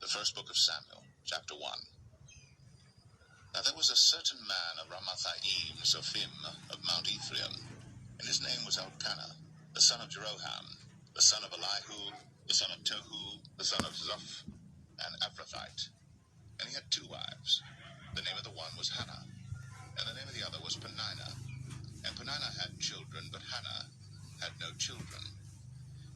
The first book of Samuel, chapter 1. Now there was a certain man of Ramathaim, Zophim, of Mount Ephraim, and his name was Elkanah, the son of Jeroham, the son of Elihu, the son of Tohu, the son of Zoph, an Ephrathite. And he had 2 wives. The name of the one was Hannah, and the name of the other was Peninnah. And Peninnah had children, but Hannah had no children.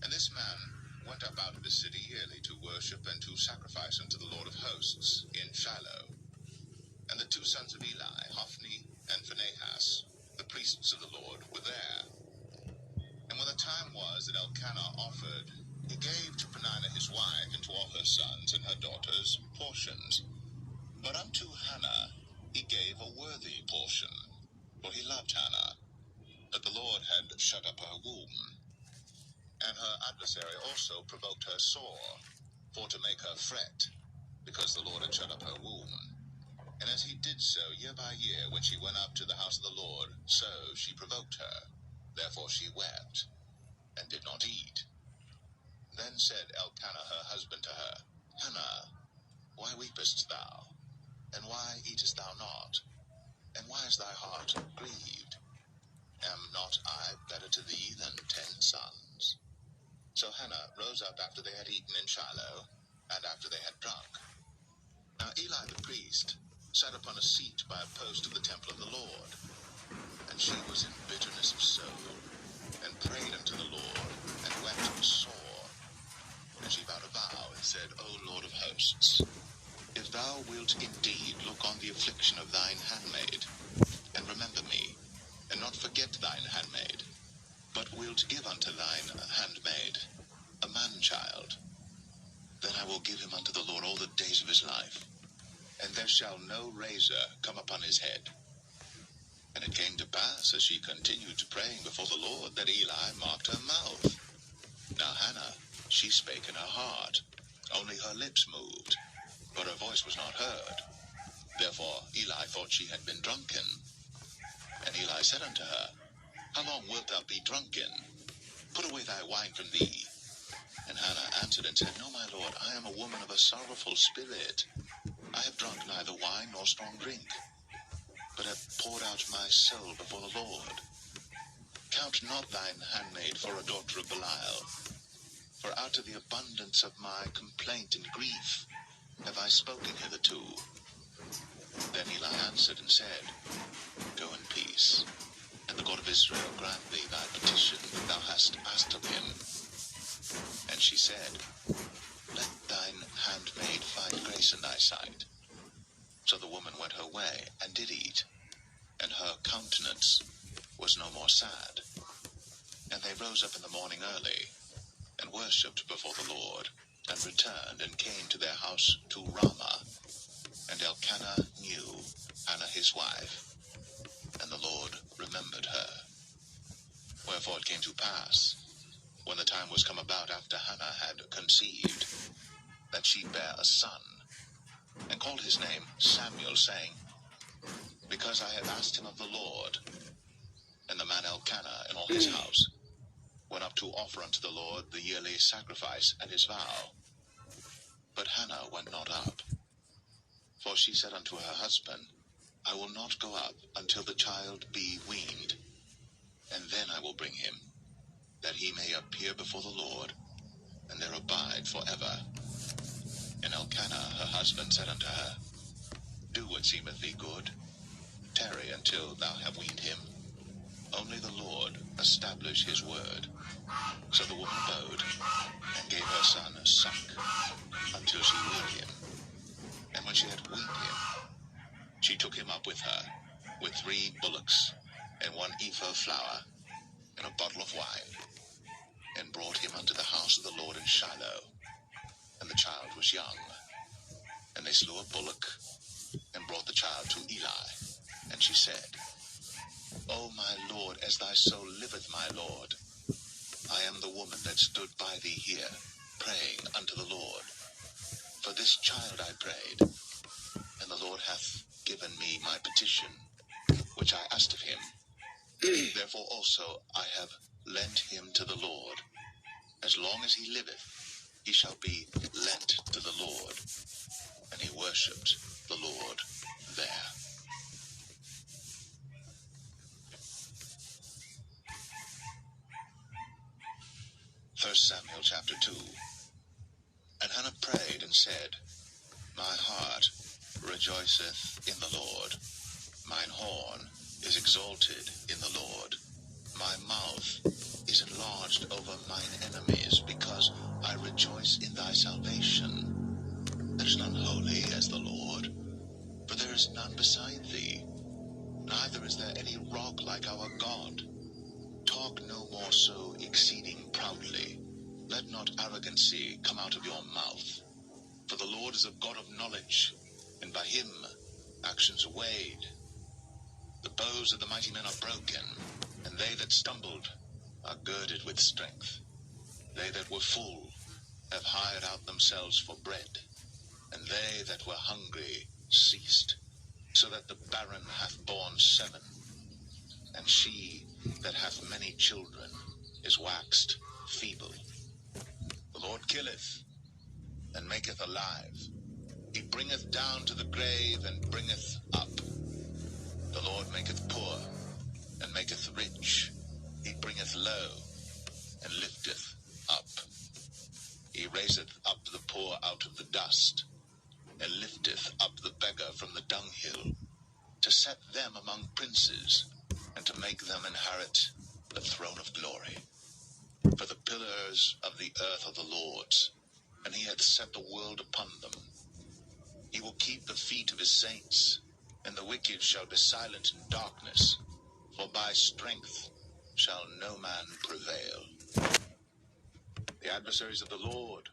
And this man went up out of his city yearly to worship and to sacrifice unto the Lord of hosts in Shiloh. And the 2 sons of Eli, Hophni and Phinehas, the priests of the Lord, were there. And when the time was that Elkanah offered, he gave to Peninnah his wife and to all her sons and her daughters portions. But unto Hannah he gave a worthy portion, for he loved Hannah, that the Lord had shut up her womb. And her adversary also provoked her sore, for to make her fret, because the Lord had shut up her womb. And as he did so year by year, when she went up to the house of the Lord, so she provoked her. Therefore she wept, and did not eat. Then said Elkanah her husband to her, Hannah, why weepest thou? And why eatest thou not? And why is thy heart grieved? Am not I better to thee than 10 sons? So Hannah rose up after they had eaten in Shiloh, and after they had drunk. Now Eli the priest sat upon a seat by a post of the temple of the Lord. And she was in bitterness of soul, and prayed unto the Lord, and wept sore. And she vowed a vow, and said, O Lord of hosts, if thou wilt indeed look on the affliction of thine handmaid, and remember me, and not forget thine handmaid, but wilt give unto thine handmaid a man-child, then I will give him unto the Lord all the days of his life, and there shall no razor come upon his head. And it came to pass, as she continued praying before the Lord, that Eli marked her mouth. Now Hannah, she spake in her heart, only her lips moved, but her voice was not heard. Therefore Eli thought she had been drunken. And Eli said unto her, How long wilt thou be drunken? Put away thy wine from thee. And Hannah answered and said, No, my lord, I am a woman of a sorrowful spirit. I have drunk neither wine nor strong drink, but have poured out my soul before the Lord. Count not thine handmaid for a daughter of Belial, for out of the abundance of my complaint and grief have I spoken hitherto. Then Eli answered and said, Go in peace, and the God of Israel grant thee thy petition that thou hast asked of him. And she said, Let thine handmaid find grace in thy sight. So the woman went her way, and did eat, and her countenance was no more sad. And they rose up in the morning early, and worshipped before the Lord, and returned, and came to their house to Ramah. And Elkanah knew Hannah his wife, and the Lord remembered her. Wherefore it came to pass, when the time was come about after Hannah had conceived, that she bare a son, and called his name Samuel, saying, Because I have asked him of the Lord. And the man Elkanah and all his house went up to offer unto the Lord the yearly sacrifice and his vow. But Hannah went not up, for she said unto her husband, I will not go up until the child be weaned, and then I will bring him, that he may appear before the Lord, and there abide forever. And Elkanah her husband said unto her, Do what seemeth thee good, tarry until thou have weaned him. Only the Lord establish his word. So the woman bowed, and gave her son suck, until she weaned him. And when she had weaned him, she took him up with her, with 3 bullocks, and 1 ephah of flour, and a bottle of wine, and brought him unto the house of the Lord in Shiloh. And the child was young. And they slew a bullock, and brought the child to Eli. And she said, O my Lord, as thy soul liveth, my Lord, I am the woman that stood by thee here, praying unto the Lord. For this child I prayed, and the Lord hath given me my petition, which I asked of him. Therefore also I have lent him to the Lord. As long as he liveth, he shall be lent to the Lord. worshipped the Lord there. 1 Samuel chapter 2. And Hannah prayed and said, My heart rejoiceth in the Lord. Mine horn is exalted in the Lord. My mouth is enlarged over mine enemies, because I rejoice in thy salvation. There is none holy as the Lord, for there is none beside thee. Neither is there any rock like our God. Talk no more so exceeding proudly. Let not arrogancy come out of your mouth. For the Lord is a God of knowledge, and by him actions are weighed. The bows of the mighty men are broken, and they that stumbled are girded with strength. They that were full have hired out themselves for bread, and they that were hungry ceased, so that the barren hath borne 7, and she that hath many children is waxed feeble. The Lord killeth, and maketh alive. He bringeth down to the grave, and bringeth up. The Lord maketh poor, and maketh rich. He bringeth low, and lifteth up. He raiseth up the poor out of the dust, and lifteth up the beggar from the dunghill, to set them among princes, and to make them inherit the throne of glory. For the pillars of the earth are the Lord's, and he hath set the world upon them. He will keep the feet of his saints, and the wicked shall be silent in darkness, for by strength shall no man prevail. The adversaries of the Lord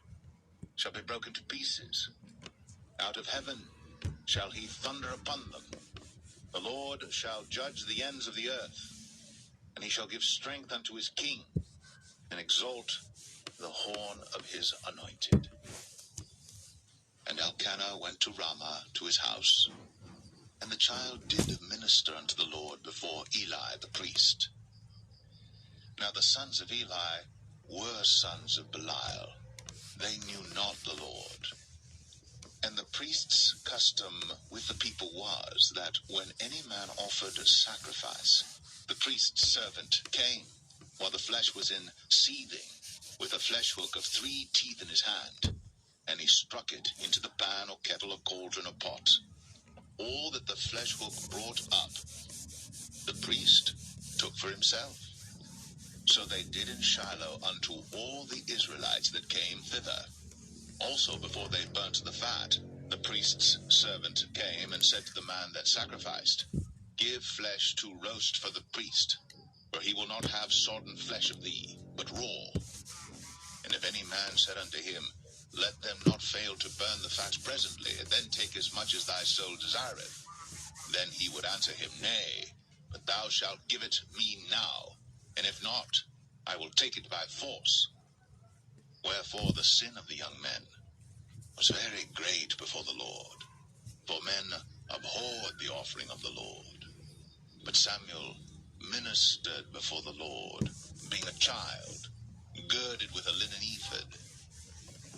shall be broken to pieces. Out of heaven shall he thunder upon them. The Lord shall judge the ends of the earth, and he shall give strength unto his king, and exalt the horn of his anointed. And Elkanah went to Ramah to his house, and the child did minister unto the Lord before Eli the priest. Now the sons of Eli were sons of Belial. They knew not the Lord. And the priest's custom with the people was that when any man offered a sacrifice, the priest's servant came, while the flesh was in seething, with a flesh hook of 3 teeth in his hand, and he struck it into the pan or kettle or cauldron or pot. All that the flesh hook brought up, the priest took for himself. So they did in Shiloh unto all the Israelites that came thither. Also before they burnt the fat, the priest's servant came and said to the man that sacrificed, Give flesh to roast for the priest, for he will not have sodden flesh of thee, but raw. And if any man said unto him, Let them not fail to burn the fat presently, and then take as much as thy soul desireth, then he would answer him, Nay, but thou shalt give it me now, and if not, I will take it by force. Wherefore the sin of the young men was very great before the Lord, for men abhorred the offering of the Lord. But Samuel ministered before the Lord, being a child, girded with a linen ephod.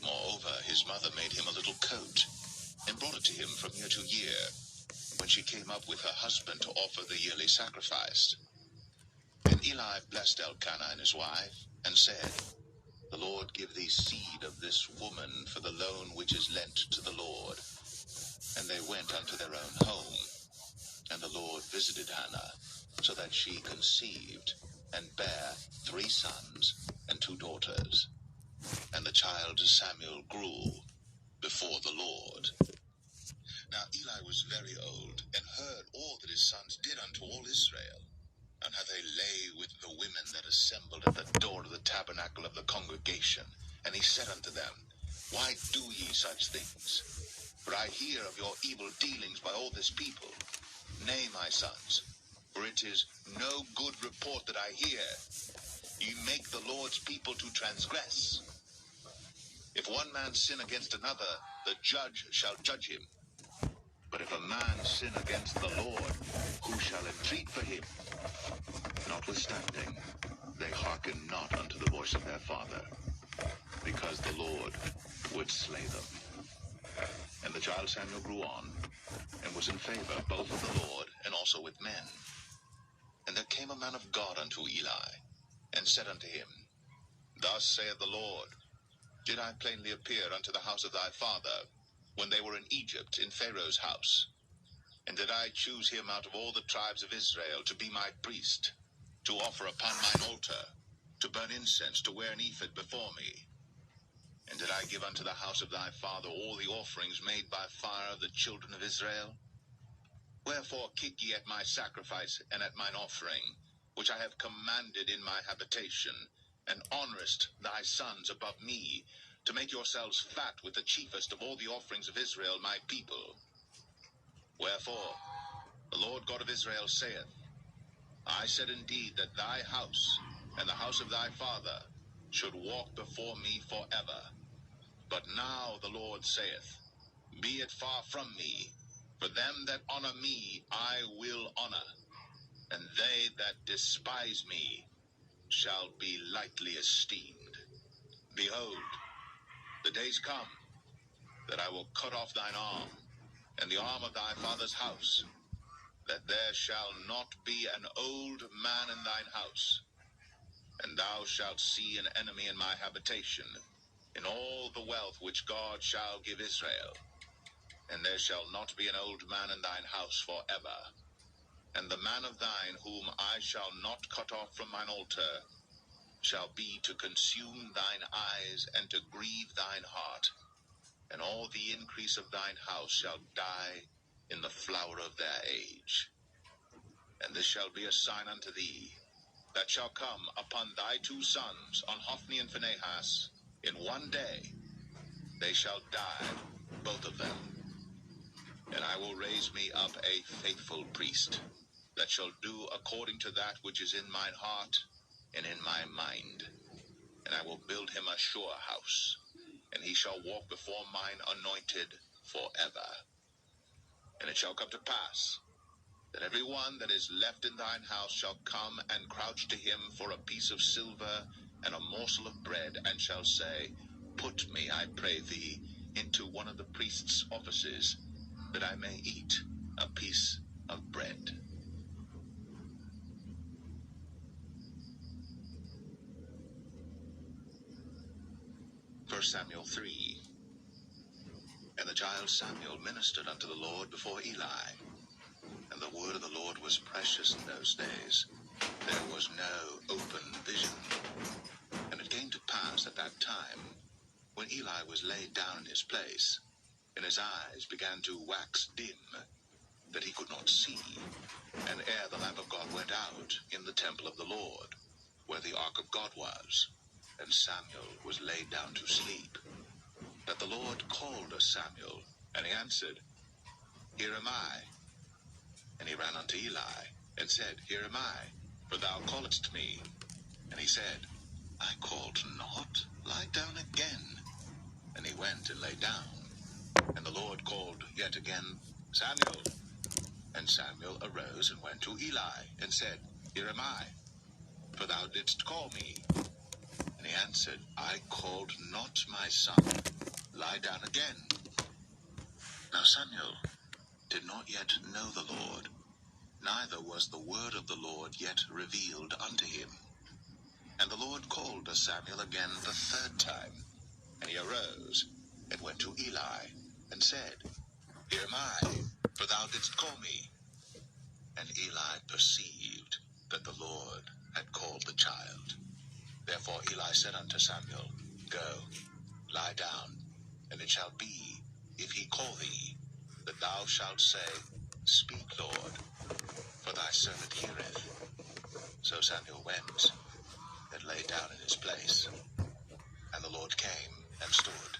Moreover, his mother made him a little coat, and brought it to him from year to year, when she came up with her husband to offer the yearly sacrifice. And Eli blessed Elkanah and his wife, and said, The Lord give thee seed of this woman for the loan which is lent to the Lord. And they went unto their own home. And the Lord visited Hannah, so that she conceived, and bare 3 sons and 2 daughters. And the child Samuel grew before the Lord. Now Eli was very old, and heard all that his sons did unto all Israel, and how they lay with the women that assembled at the door of the tabernacle of the congregation. And he said unto them, Why do ye such things? For I hear of your evil dealings by all this people. Nay, my sons, for it is no good report that I hear. Ye make the Lord's people to transgress. If one man sin against another, the judge shall judge him. But if a man sin against the Lord, who shall entreat for him? Notwithstanding, they hearken not unto the voice of their father, because the Lord would slay them. And the child Samuel grew on, and was in favor both with the Lord and also with men. And there came a man of God unto Eli, and said unto him, Thus saith the Lord, Did I plainly appear unto the house of thy father, when they were in Egypt in Pharaoh's house? And did I choose him out of all the tribes of Israel to be my priest, to offer upon mine altar, to burn incense, to wear an ephod before me? And did I give unto the house of thy father all the offerings made by fire of the children of Israel? Wherefore kick ye at my sacrifice and at mine offering, which I have commanded in my habitation, and honourest thy sons above me, to make yourselves fat with the chiefest of all the offerings of Israel my people? Wherefore the Lord God of Israel saith, I said indeed that thy house and the house of thy father should walk before me forever. But now the Lord saith, Be it far from me, for them that honour me I will honour, and they that despise me shall be lightly esteemed. Behold, the days come that I will cut off thine arm, and the arm of thy father's house, that there shall not be an old man in thine house. And thou shalt see an enemy in my habitation, in all the wealth which God shall give Israel. And there shall not be an old man in thine house forever. And the man of thine whom I shall not cut off from mine altar shall be to consume thine eyes and to grieve thine heart. And all the increase of thine house shall die in the flower of their age. And this shall be a sign unto thee, that shall come upon thy two sons, on Hophni and Phinehas, in one day. They shall die, both of them. And I will raise me up a faithful priest, that shall do according to that which is in mine heart and in my mind. And I will build him a sure house, and he shall walk before mine anointed forever. And it shall come to pass, that every one that is left in thine house shall come and crouch to him for a piece of silver and a morsel of bread, and shall say, Put me, I pray thee, into one of the priest's offices, that I may eat a piece of bread. 1 Samuel 3. And the child Samuel ministered unto the Lord before Eli. And the word of the Lord was precious in those days. There was no open vision. And it came to pass at that time, when Eli was laid down in his place, and his eyes began to wax dim, that he could not see, and ere the lamp of God went out in the temple of the Lord, where the ark of God was, and Samuel was laid down to sleep, that the Lord called Samuel, and he answered, Here am I. And he ran unto Eli, and said, Here am I, for thou calledst me. And he said, I called not, lie down again. And he went and lay down. And the Lord called yet again, Samuel. And Samuel arose and went to Eli, and said, Here am I, for thou didst call me. And he answered, I called not, my son, lie down again. Now Samuel did not yet know the Lord, neither was the word of the Lord yet revealed unto him. And the Lord called Samuel again the third time. And he arose and went to Eli, and said, Here am I, for thou didst call me. And Eli perceived that the Lord had called the child. Therefore Eli said unto Samuel, Go, lie down, and it shall be, if he call thee, that thou shalt say, Speak, Lord, for thy servant heareth. So Samuel went, and lay down in his place. And the Lord came, and stood,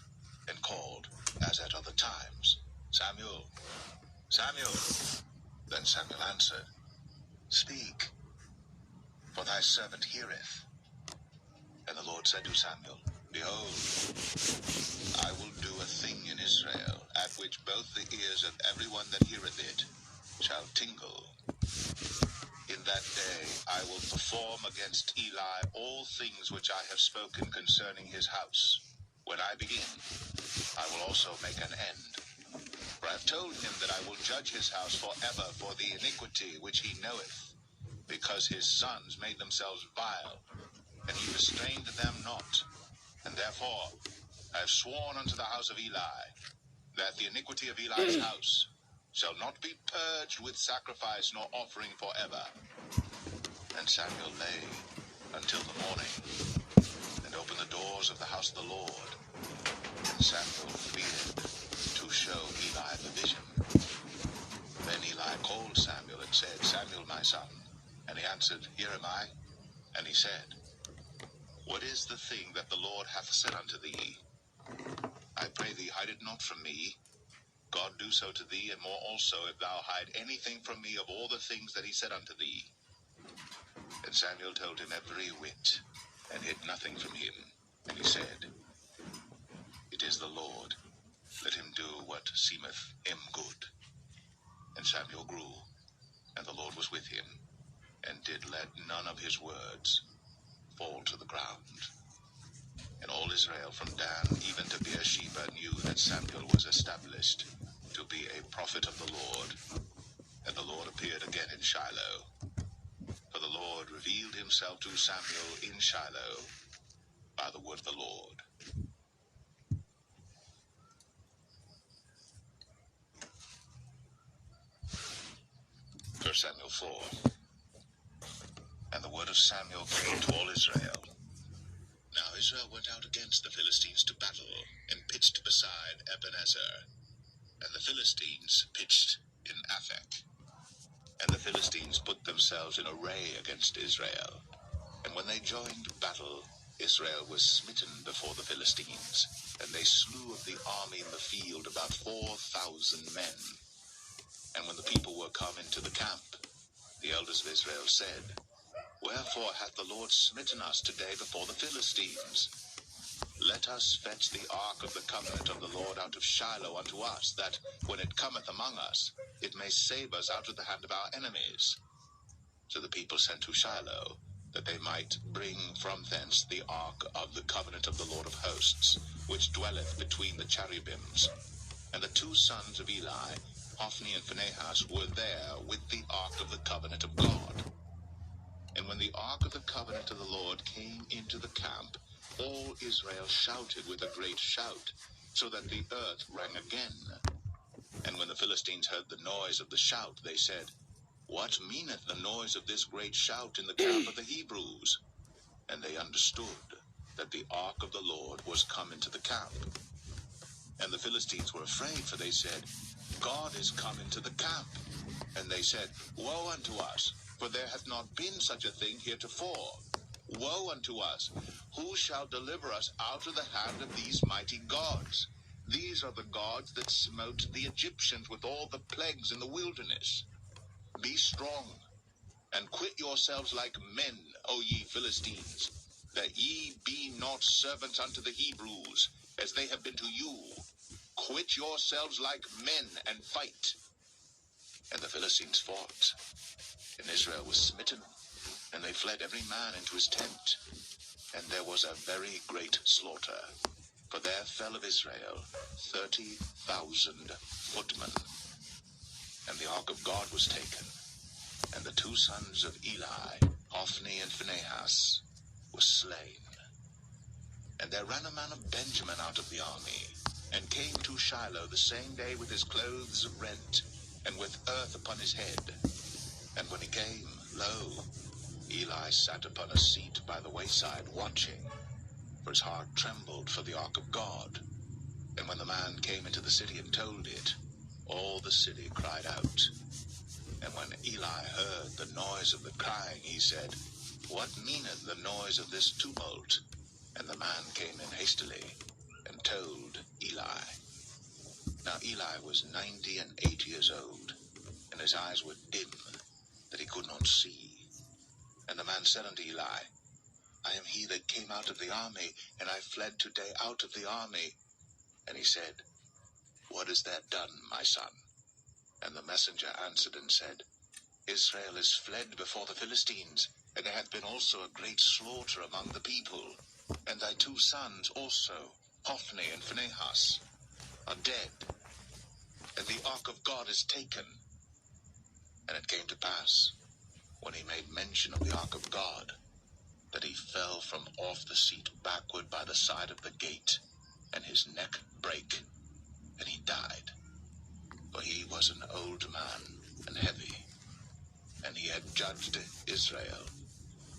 and called, as at other times, Samuel, Samuel. Then Samuel answered, Speak, for thy servant heareth. And the Lord said to Samuel, Behold, I will do a thing in Israel, at which both the ears of every one that heareth it shall tingle. In that day I will perform against Eli all things which I have spoken concerning his house. When I begin, I will also make an end. For I have told him that I will judge his house forever for the iniquity which he knoweth, because his sons made themselves vile, and he restrained them not. And therefore I have sworn unto the house of Eli, that the iniquity of Eli's house shall not be purged with sacrifice nor offering forever. And Samuel lay until the morning, and opened the doors of the house of the Lord. And Samuel feared to show Eli the vision. Then Eli called Samuel and said, Samuel, my son. And he answered, Here am I. And he said, What is the thing that the Lord hath said unto thee? I pray thee, hide it not from me. God do so to thee, and more also, if thou hide anything from me of all the things that he said unto thee. And Samuel told him every whit, and hid nothing from him. And he said, It is the Lord. Let him do what seemeth him good. And Samuel grew, and the Lord was with him, and did let none of his words fall to the ground. And all Israel from Dan even to Beersheba knew that Samuel was established to be a prophet of the Lord. And the Lord appeared again in Shiloh. For the Lord revealed himself to Samuel in Shiloh by the word of the Lord. 1 Samuel 4. And the word of Samuel came to all Israel. Now Israel went out against the Philistines to battle, and pitched beside Ebenezer. And the Philistines pitched in Aphek. And the Philistines put themselves in array against Israel. And when they joined battle, Israel was smitten before the Philistines, and they slew of the army in the field about 4,000 men. And when the people were come into the camp, the elders of Israel said, Wherefore hath the Lord smitten us today before the Philistines? Let us fetch the ark of the covenant of the Lord out of Shiloh unto us, that, when it cometh among us, it may save us out of the hand of our enemies. So the people sent to Shiloh, that they might bring from thence the ark of the covenant of the Lord of hosts, which dwelleth between the cherubims. And the two sons of Eli, Hophni and Phinehas, were there with the ark of the covenant of God. And when the ark of the covenant of the Lord came into the camp, all Israel shouted with a great shout, so that the earth rang again. And when the Philistines heard the noise of the shout, they said, What meaneth the noise of this great shout in the camp of the Hebrews? And they understood that the ark of the Lord was come into the camp. And the Philistines were afraid, for they said, God is come into the camp. And they said, Woe unto us, for there hath not been such a thing heretofore. Woe unto us! Who shall deliver us out of the hand of these mighty gods? These are the gods that smote the Egyptians with all the plagues in the wilderness. Be strong, and quit yourselves like men, O ye Philistines, that ye be not servants unto the Hebrews, as they have been to you. Quit yourselves like men, and fight. And the Philistines fought, and Israel was smitten, and they fled every man into his tent. And there was a very great slaughter, for there fell of Israel 30,000 footmen. And the ark of God was taken, and the two sons of Eli, Hophni and Phinehas, were slain. And there ran a man of Benjamin out of the army, and came to Shiloh the same day with his clothes rent, and with earth upon his head. And when he came, lo, Eli sat upon a seat by the wayside, watching, for his heart trembled for the ark of God. And when the man came into the city and told it, all the city cried out. And when Eli heard the noise of the crying, he said, What meaneth the noise of this tumult? And the man came in hastily, and told Eli. Now Eli was 98 years old, and his eyes were dim, that he could not see. And the man said unto Eli, I am he that came out of the army, and I fled today out of the army. And he said, What hast thou done, my son? And the messenger answered and said, Israel is fled before the Philistines, and there hath been also a great slaughter among the people. And thy two sons also, Hophni and Phinehas, are dead. and the ark of God is taken. And it came to pass, when he made mention of the ark of God, that he fell from off the seat backward by the side of the gate, and his neck brake, and he died. For he was an old man and heavy, and he had judged Israel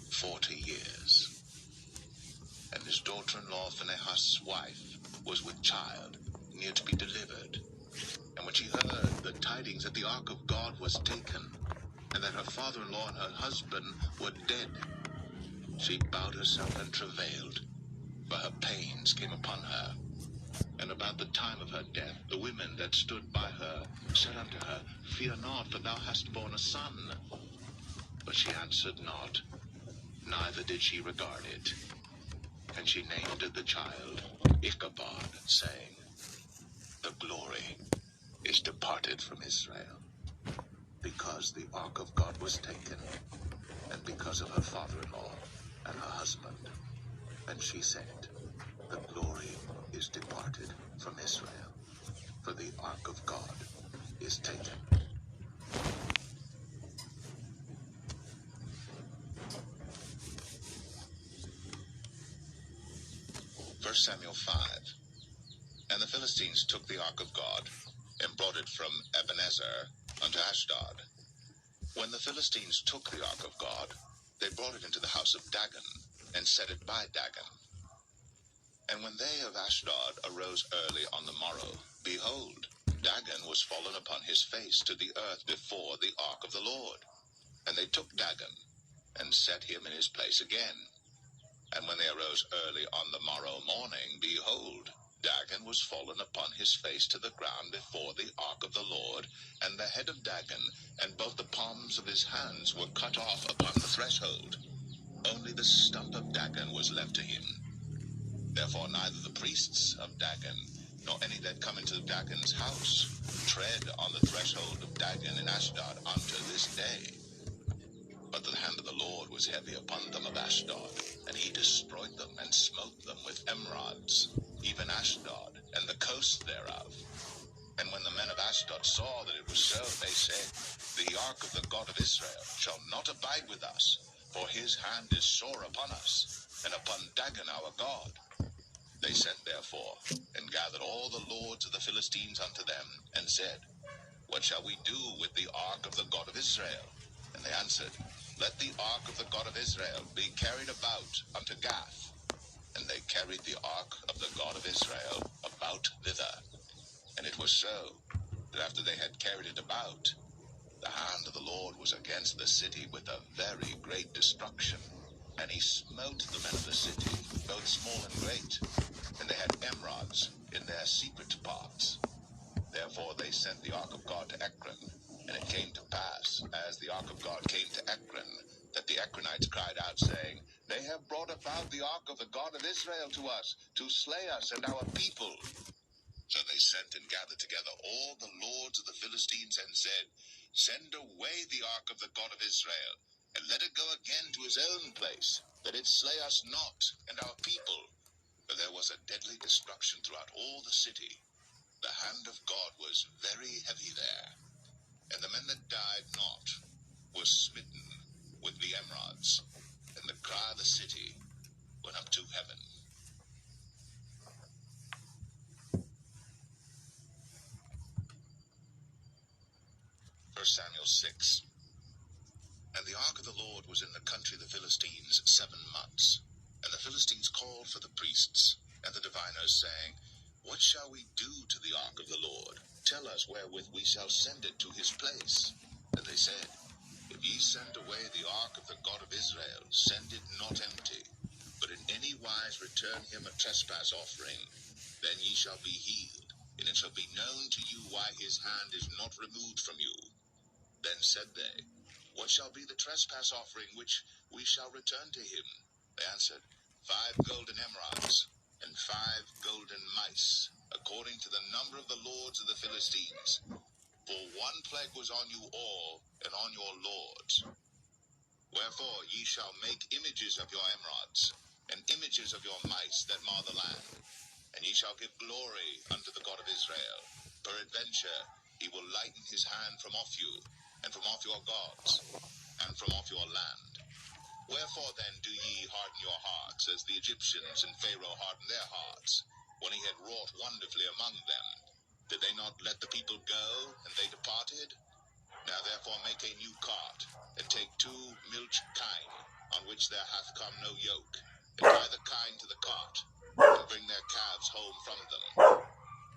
40 years. And his daughter-in-law Phinehas' wife was with child, near to be delivered. And when she heard the tidings that the ark of God was taken, and that her father-in-law and her husband were dead, she bowed herself and travailed, for her pains came upon her. And about the time of her death, the women that stood by her said unto her, Fear not, for thou hast borne a son. But she answered not, neither did she regard it. And she named the child Ichabod, saying, The glory is departed from Israel, because the ark of God was taken, and because of her father-in-law and her husband. And she said, The glory is departed from Israel, for the ark of God is taken. 1 Samuel 5. And the Philistines took the ark of God, and brought it from Ebenezer unto Ashdod. When the Philistines took the ark of God, they brought it into the house of Dagon, and set it by Dagon. And when they of Ashdod arose early on the morrow, behold, Dagon was fallen upon his face to the earth before the ark of the Lord. And they took Dagon, and set him in his place again. And when they arose early on the morrow morning, behold, Dagon was fallen upon his face to the ground before the ark of the Lord, and the head of Dagon and both the palms of his hands were cut off upon the threshold. Only the stump of Dagon was left to him. Therefore neither the priests of Dagon, nor any that come into Dagon's house, tread on the threshold of Dagon in Ashdod unto this day. But the hand of the Lord was heavy upon them of Ashdod, and he destroyed them and smote them with emerods, even Ashdod and the coast thereof. And when the men of Ashdod saw that it was so, they said, The ark of the God of Israel shall not abide with us, for his hand is sore upon us, and upon Dagon our God. They sent therefore, and gathered all the lords of the Philistines unto them, and said, What shall we do with the ark of the God of Israel? And they answered, Let the ark of the God of Israel be carried about unto Gath. And they carried the ark of the God of Israel about thither. And it was so, that after they had carried it about, the hand of the Lord was against the city with a very great destruction. And he smote the men of the city, both small and great, and they had emerods in their secret parts. Therefore they sent the ark of God to Ekron. And it came to pass, as the ark of God came to Ekron, that the Ekronites cried out, saying, They have brought about the ark of the God of Israel to us, to slay us and our people. So they sent and gathered together all the lords of the Philistines, and said, Send away the ark of the God of Israel, and let it go again to his own place, that it slay us not and our people. For there was a deadly destruction throughout all the city. The hand of God was very heavy there. And the men that died not were smitten with the emerods, and the cry of the city went up to heaven. 1 Samuel 6. And the ark of the Lord was in the country of the Philistines 7 months. And the Philistines called for the priests and the diviners, saying, What shall we do to the ark of the Lord? Tell us wherewith we shall send it to his place. And they said, If ye send away the ark of the God of Israel, send it not empty, but in any wise return him a trespass offering. Then ye shall be healed, and it shall be known to you why his hand is not removed from you. Then said they, What shall be the trespass offering which we shall return to him? They answered, 5 golden emerods, and 5 golden mice, according to the number of the lords of the Philistines. For one plague was on you all, and on your lords. Wherefore ye shall make images of your emerods, and images of your mice that mar the land. And ye shall give glory unto the God of Israel. Peradventure he will lighten his hand from off you, and from off your gods, and from off your land. Wherefore then do ye harden your hearts, as the Egyptians and Pharaoh hardened their hearts, when he had wrought wonderfully among them? Did they not let the people go, and they departed? Now therefore make a new cart, and take 2 milch kine, on which there hath come no yoke, and tie the kine to the cart, and bring their calves home from them.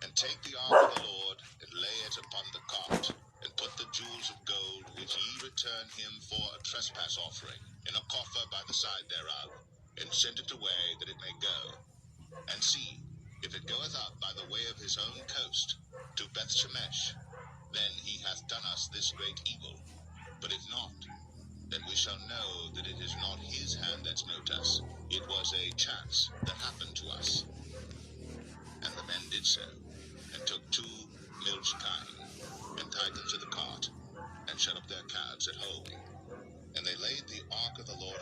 And take the ark of the Lord, and lay it upon the cart, and put the jewels of gold which ye return him for a trespass offering in a coffer by the side thereof, and send it away that it may go. And see, if it goeth up by the way of his own coast to Bethshemesh, then he hath done us this great evil. But if not, then we shall know that it is not his hand that smote us. It was a chance that happened to us. And the men did so, and took 2 milch kine, and tied them to the cart, and shut up their calves at home. And they laid the ark of the Lord